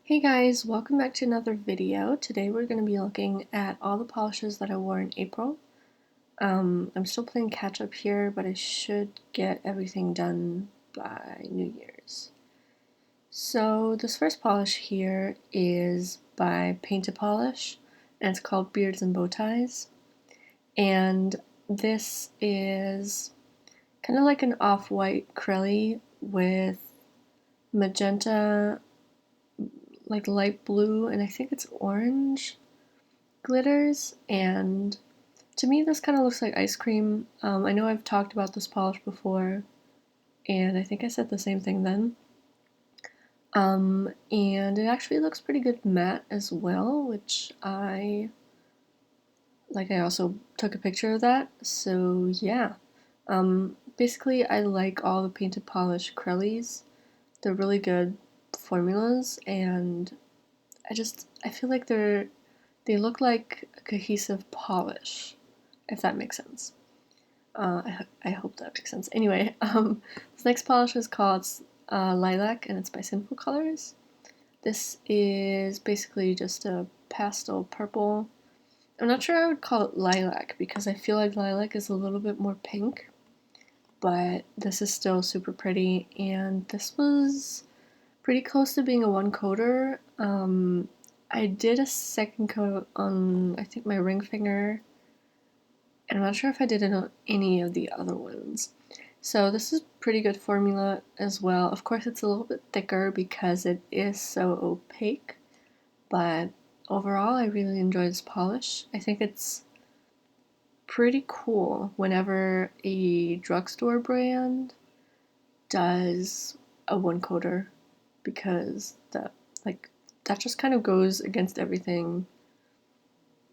Hey guys, welcome back to another video. Today we're going to be looking at all the polishes that I wore in April. I'm still playing catch up here, but I should get everything done by New Year's. So this first polish here is by Paint to Polish, and it's called Beards and Bowties. And this is kind of like an off-white acrylic with magenta, like light blue, and I think it's orange glitters, and to me this kind of looks like ice cream. I know I've talked about this polish before, and I think I said the same thing then. And it actually looks pretty good matte as well, which I also took a picture of that, so yeah. Basically I like all the painted polish acrylics. They're really good formulas, and I feel like they look like a cohesive polish, if that makes sense. I hope that makes sense. Anyway, this next polish is called Lilac, and it's by Sinful colors. This is basically just a pastel purple. I'm not sure I would call it lilac because I feel like lilac is a little bit more pink, but this is still super pretty, and this was pretty close to being a one coater. I did a second coat on, I think, my ring finger, and I'm not sure if I did it on any of the other ones. So this is pretty good formula as well. Of course, it's a little bit thicker because it is so opaque, but overall, I really enjoy this polish. I think it's pretty cool whenever a drugstore brand does a one coater, because that just kind of goes against everything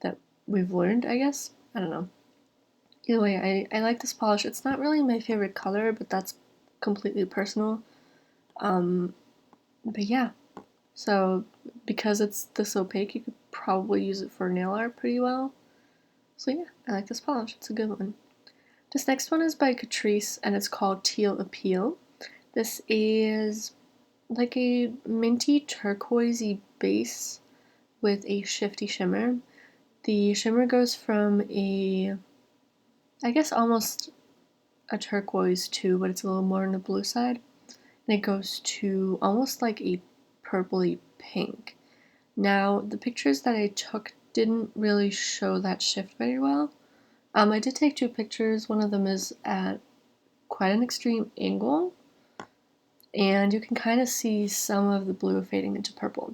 that we've learned, I guess. I don't know. Either way, I like this polish. It's not really my favorite color, but that's completely personal. But yeah, so because it's this opaque, you could probably use it for nail art pretty well. So yeah, I like this polish. It's a good one. This next one is by Catrice, and it's called Teal Appeal. This is like a minty turquoisey base with a shifty shimmer. The shimmer goes from I guess almost a turquoise too, but it's a little more on the blue side. And it goes to almost like a purpley pink. Now, the pictures that I took didn't really show that shift very well. I did take two pictures. One of them is at quite an extreme angle, and you can kind of see some of the blue fading into purple.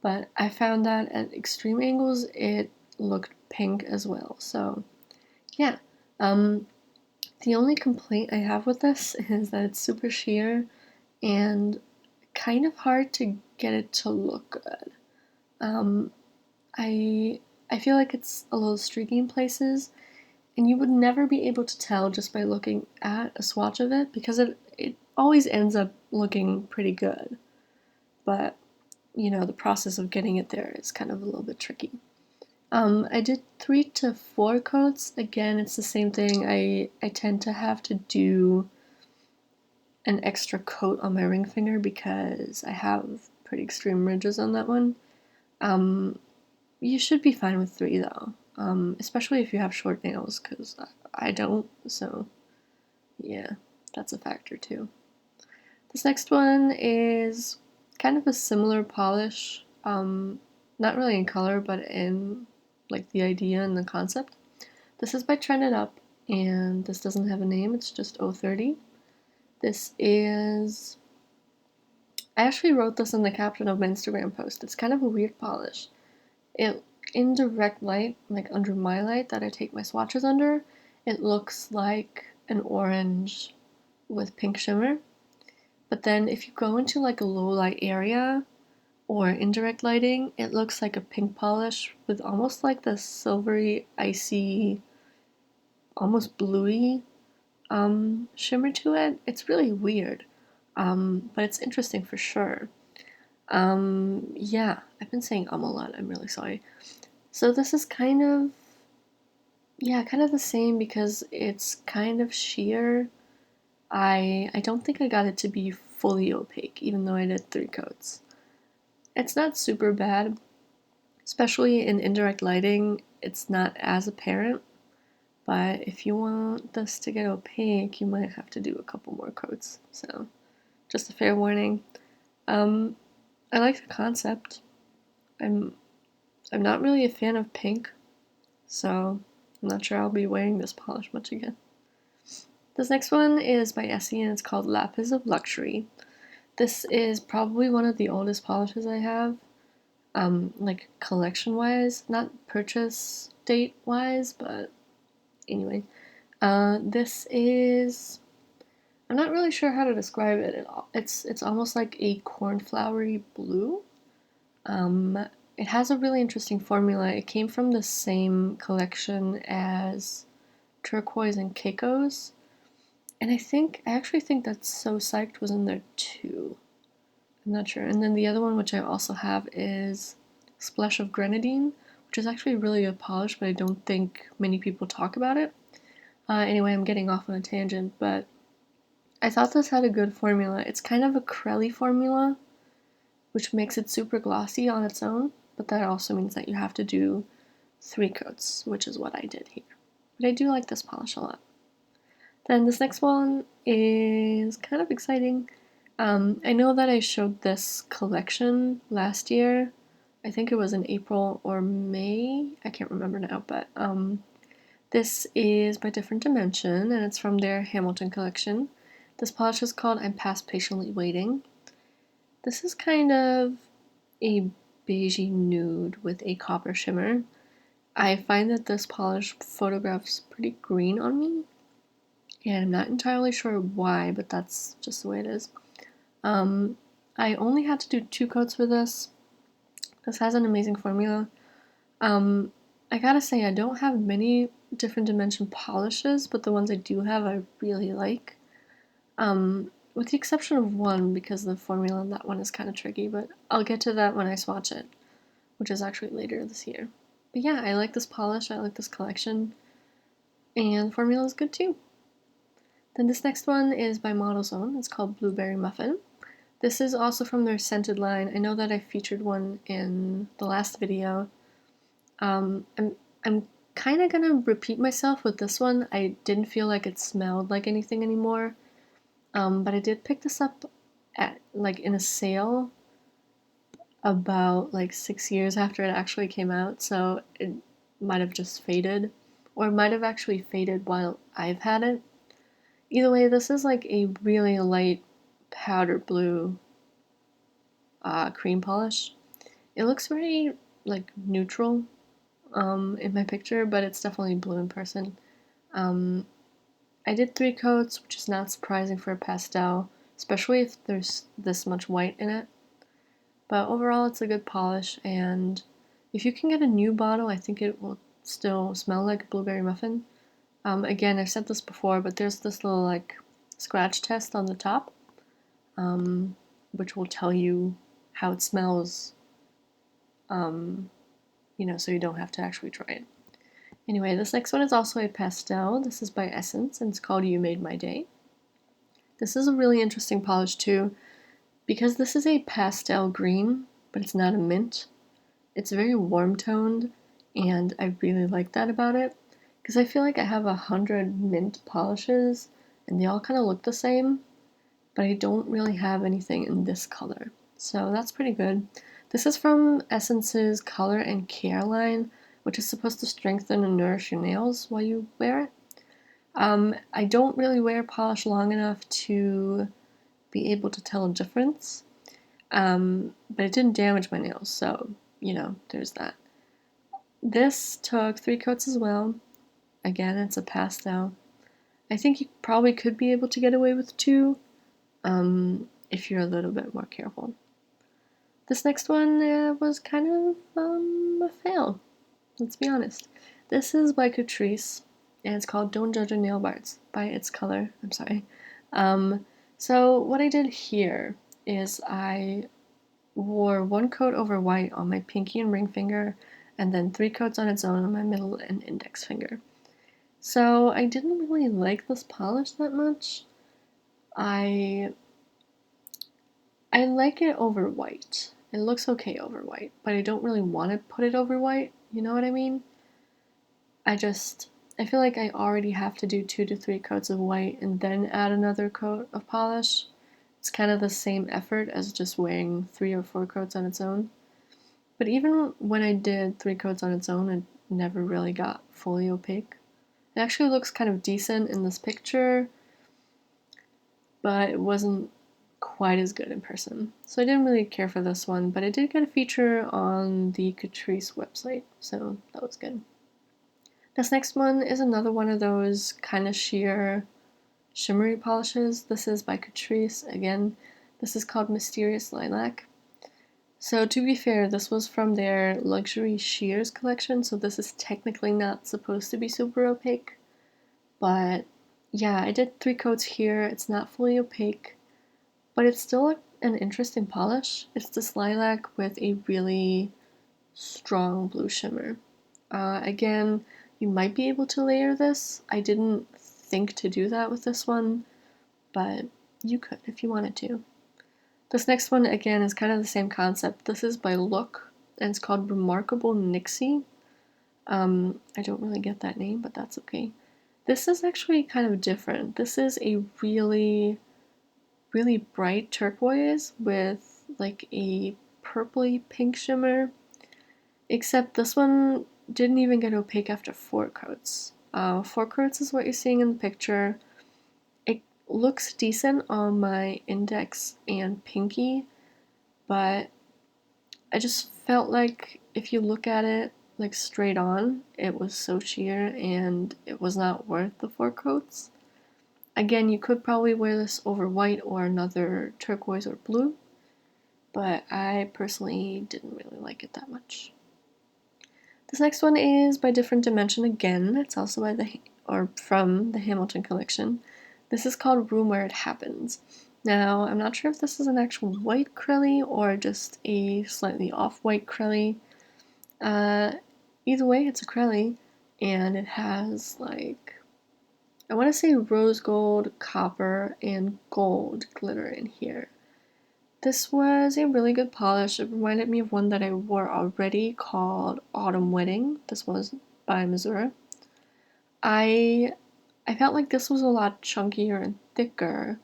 But I found that at extreme angles, it looked pink as well. So, yeah. The only complaint I have with this is that it's super sheer and kind of hard to get it to look good. Um, I I feel like it's a little streaky in places, and you would never be able to tell just by looking at a swatch of it because it always ends up looking pretty good. But the process of getting it there is kind of a little bit tricky. I did 3 to 4 coats. Again, it's the same thing. I tend to have to do an extra coat on my ring finger because I have pretty extreme ridges on that one. You should be fine with 3 though, especially if you have short nails, because I don't, so yeah, that's a factor too. This next one is kind of a similar polish, not really in color, but in like the idea and the concept. This is by Trend It Up, and this doesn't have a name, it's just 030. This is, I actually wrote this in the caption of my Instagram post. It's kind of a weird polish. It, in direct light, like under my light that I take my swatches under, it looks like an orange with pink shimmer. But then if you go into like a low light area or indirect lighting, it looks like a pink polish with almost like the silvery, icy, almost bluey shimmer to it. It's really weird, but it's interesting for sure. Yeah, I've been saying a lot. I'm really sorry. So this is kind of, yeah, kind of the same because it's kind of sheer. I don't think I got it to be fully opaque, even though I did 3 coats. It's not super bad, especially in indirect lighting, it's not as apparent, but if you want this to get opaque, you might have to do a couple more coats, so just a fair warning. I like the concept. I'm not really a fan of pink, so I'm not sure I'll be wearing this polish much again. This next one is by Essie and it's called Lux of Luxury. This is probably one of the oldest polishes I have, like collection-wise, not purchase date-wise, but anyway. This is, I'm not really sure how to describe it at all. It's almost like a cornflowery blue. It has a really interesting formula. It came from the same collection as Turquoise and Keiko's, and I actually think that So Psyched was in there too. I'm not sure. And then the other one, which I also have, is Splash of Grenadine, which is actually really a polish, but I don't think many people talk about it. Anyway, I'm getting off on a tangent, but I thought this had a good formula. It's kind of a crelly formula, which makes it super glossy on its own, but that also means that you have to do 3 coats, which is what I did here. But I do like this polish a lot. Then this next one is kind of exciting. I know that I showed this collection last year. I think it was in April or May. I can't remember now, but this is by Different Dimension, and it's from their Hamilton collection. This polish is called I'm Past Patiently Waiting. This is kind of a beigey nude with a copper shimmer. I find that this polish photographs pretty green on me, and I'm not entirely sure why, but that's just the way it is. I only had to do 2 coats for this. This has an amazing formula. I gotta say, I don't have many Different Dimension polishes, but the ones I do have I really like. With the exception of one, because the formula on that one is kind of tricky, but I'll get to that when I swatch it, which is actually later this year. But yeah, I like this polish, I like this collection, and the formula is good too. Then this next one is by Model Zone. It's called Blueberry Muffin. This is also from their scented line. I know that I featured one in the last video. I'm kind of gonna repeat myself with this one. I didn't feel like it smelled like anything anymore. But I did pick this up at in a sale about 6 years after it actually came out, so it might have just faded, or it might have actually faded while I've had it. Either way, this is a really light powder blue cream polish. It looks very neutral in my picture, but it's definitely blue in person. I did 3 coats, which is not surprising for a pastel, especially if there's this much white in it. But overall, it's a good polish, and if you can get a new bottle, I think it will still smell like a blueberry muffin. Again, I've said this before, but there's this little scratch test on the top, which will tell you how it smells, so you don't have to actually try it. Anyway, this next one is also a pastel. This is by Essence, and it's called You Made My Day. This is a really interesting polish too, because this is a pastel green, but it's not a mint. It's very warm toned, and I really like that about it, because I feel like I have 100 mint polishes, and they all kind of look the same, but I don't really have anything in this color. So that's pretty good. This is from Essence's Color and Care line, which is supposed to strengthen and nourish your nails while you wear it. I don't really wear polish long enough to be able to tell a difference, but it didn't damage my nails, so, there's that. This took 3 coats as well. Again, it's a pastel. I think you probably could be able to get away with 2, if you're a little bit more careful. This next one was kind of a fail. Let's be honest. This is by Catrice, and it's called Don't Judge a Nail Barts by its color. I'm sorry. So what I did here is I wore 1 coat over white on my pinky and ring finger, and then 3 coats on its own on my middle and index finger. So I didn't really like this polish that much. I like it over white. It looks okay over white, but I don't really want to put it over white, you know what I mean? I feel like I already have to do 2 to 3 coats of white and then add another coat of polish. It's kind of the same effort as just wearing 3 or 4 coats on its own. But even when I did 3 coats on its own, it never really got fully opaque. It actually looks kind of decent in this picture, but it wasn't quite as good in person. So I didn't really care for this one, but it did get a feature on the Catrice website, so that was good. This next one is another one of those kind of sheer shimmery polishes. This is by Catrice. Again, this is called Miss-Terious Lie-Lac. So to be fair, this was from their luxury sheers collection, so this is technically not supposed to be super opaque. But yeah, I did 3 coats here. It's not fully opaque, but it's still an interesting polish. It's this lilac with a really strong blue shimmer. Again, you might be able to layer this. I didn't think to do that with this one, but you could if you wanted to. This next one, again, is kind of the same concept. This is by Look, and it's called Remarkable Nixie. I don't really get that name, but that's okay. This is actually kind of different. This is a really, really bright turquoise with like a purpley pink shimmer, except this one didn't even get opaque after 4 coats. 4 coats is what you're seeing in the picture. It looks decent on my index and pinky, but I just felt like if you look at it like straight on, it was so sheer and it was not worth the 4 coats. Again, you could probably wear this over white or another turquoise or blue, but I personally didn't really like it that much. This next one is by Different Dimension again. It's also from the Hamilton collection. This is called Room Where It Happens. Now, I'm not sure if this is an actual white Crelly or just a slightly off-white Crelly. Either way, it's a Crelly, and it has like, I want to say rose gold, copper, and gold glitter in here. This was a really good polish. It reminded me of one that I wore already called Autumn Wedding. This was by Missouri. I felt like this was a lot chunkier and thicker,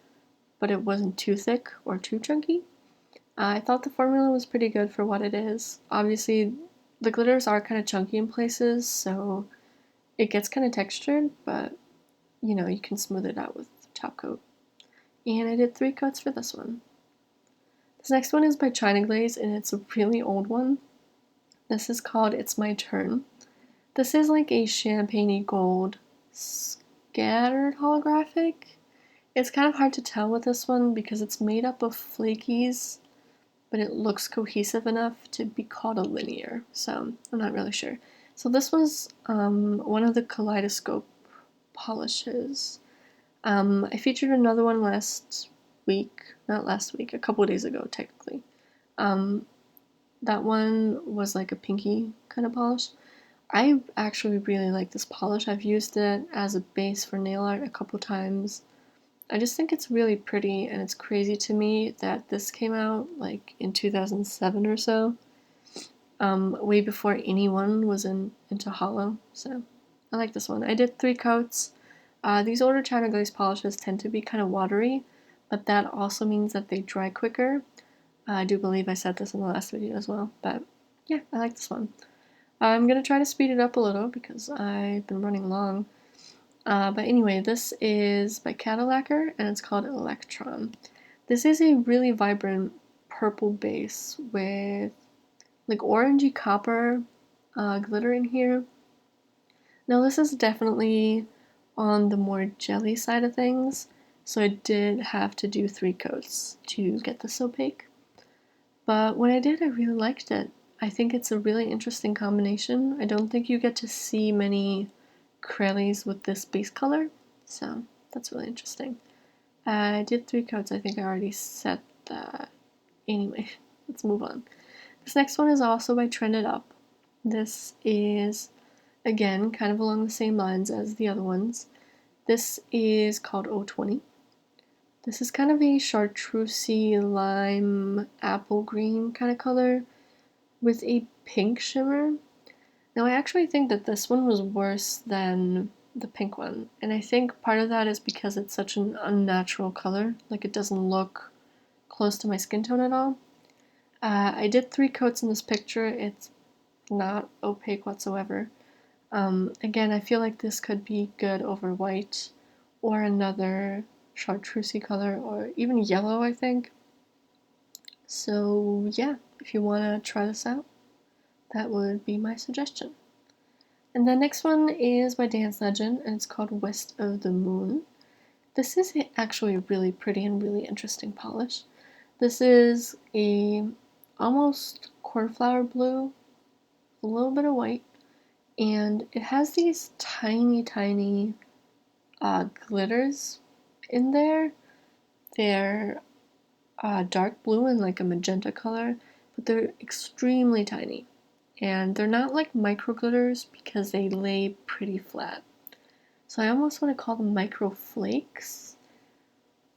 but it wasn't too thick or too chunky. I thought the formula was pretty good for what it is. Obviously, the glitters are kind of chunky in places, so it gets kind of textured, but you know, you can smooth it out with top coat. And I did 3 coats for this one. This next one is by China Glaze, and it's a really old one. This is called It's My Turn. This is like a champagne-y gold scattered holographic. It's kind of hard to tell with this one because it's made up of flakies, but it looks cohesive enough to be called a linear, so I'm not really sure. So this was one of the Kaleidoscope polishes. I featured another one a couple of days ago technically. That one was like a pinky kind of polish. I actually really like this polish. I've used it as a base for nail art a couple times. I just think it's really pretty, and it's crazy to me that this came out like in 2007 or so, way before anyone was into holo, so I like this one. I did 3 coats. These older China Glaze polishes tend to be kind of watery, but that also means that they dry quicker. I do believe I said this in the last video as well, but yeah, I like this one. I'm going to try to speed it up a little because I've been running long. But anyway, this is by Cadillacquer, and it's called Electron. This is a really vibrant purple base with like orangey copper glitter in here. Now this is definitely on the more jelly side of things, so I did have to do 3 coats to get this opaque. But when I did, I really liked it. I think it's a really interesting combination. I don't think you get to see many Crellies with this base color, so that's really interesting. I did 3 coats, I think I already said that. Anyway, let's move on. This next one is also by Trended Up. This is, again, kind of along the same lines as the other ones. This is called 020. This is kind of a chartreusey lime apple green kind of color with a pink shimmer. Now I actually think that this one was worse than the pink one, and I think part of that is because it's such an unnatural color, like it doesn't look close to my skin tone at all. I did 3 coats in this picture. It's not opaque whatsoever. Again, I feel like this could be good over white or another chartreusey color, or even yellow, I think. So yeah, if you want to try this out, that would be my suggestion. And the next one is by Dance Legend, and it's called West of the Moon. This is actually really pretty and really interesting polish. This is a almost cornflower blue, a little bit of white, and it has these tiny, tiny glitters in there. They're dark blue and like a magenta color, but they're extremely tiny. And they're not like micro glitters because they lay pretty flat. So I almost want to call them micro flakes.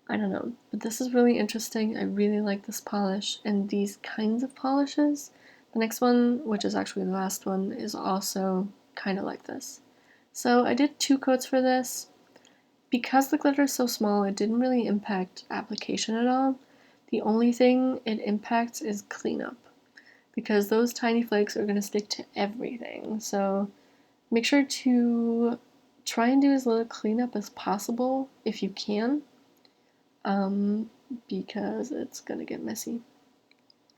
I don't know, but this is really interesting. I really like this polish and these kinds of polishes. The next one, which is actually the last one, is also kind of like this. So I did 2 coats for this. Because the glitter is so small, it didn't really impact application at all. The only thing it impacts is cleanup, because those tiny flakes are going to stick to everything. So make sure to try and do as little cleanup as possible if you can, because it's going to get messy.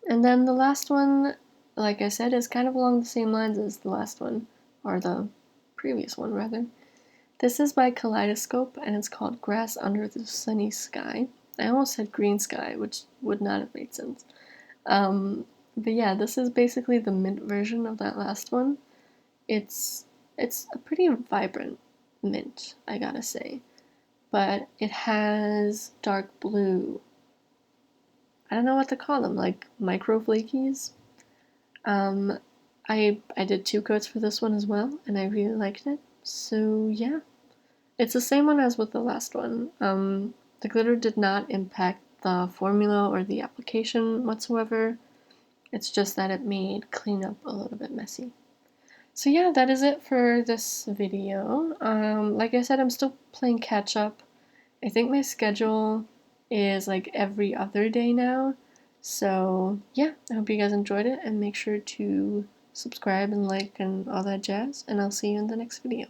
And then the last one, like I said, is kind of along the same lines as the last one, or the previous one rather. This is by Kaleidoscope, and it's called Grass Under the Sunny Sky. I almost said green sky, which would not have made sense. But yeah, this is basically the mint version of that last one. It's a pretty vibrant mint, I gotta say. But it has dark blue. I don't know what to call them, like micro flakies. I did 2 coats for this one as well, and I really liked it. So yeah. It's the same one as with the last one. The glitter did not impact the formula or the application whatsoever. It's just that it made cleanup a little bit messy. So yeah, that is it for this video. Like I said, I'm still playing catch up. I think my schedule is like every other day now. So yeah, I hope you guys enjoyed it, and make sure to subscribe and like and all that jazz, and I'll see you in the next video.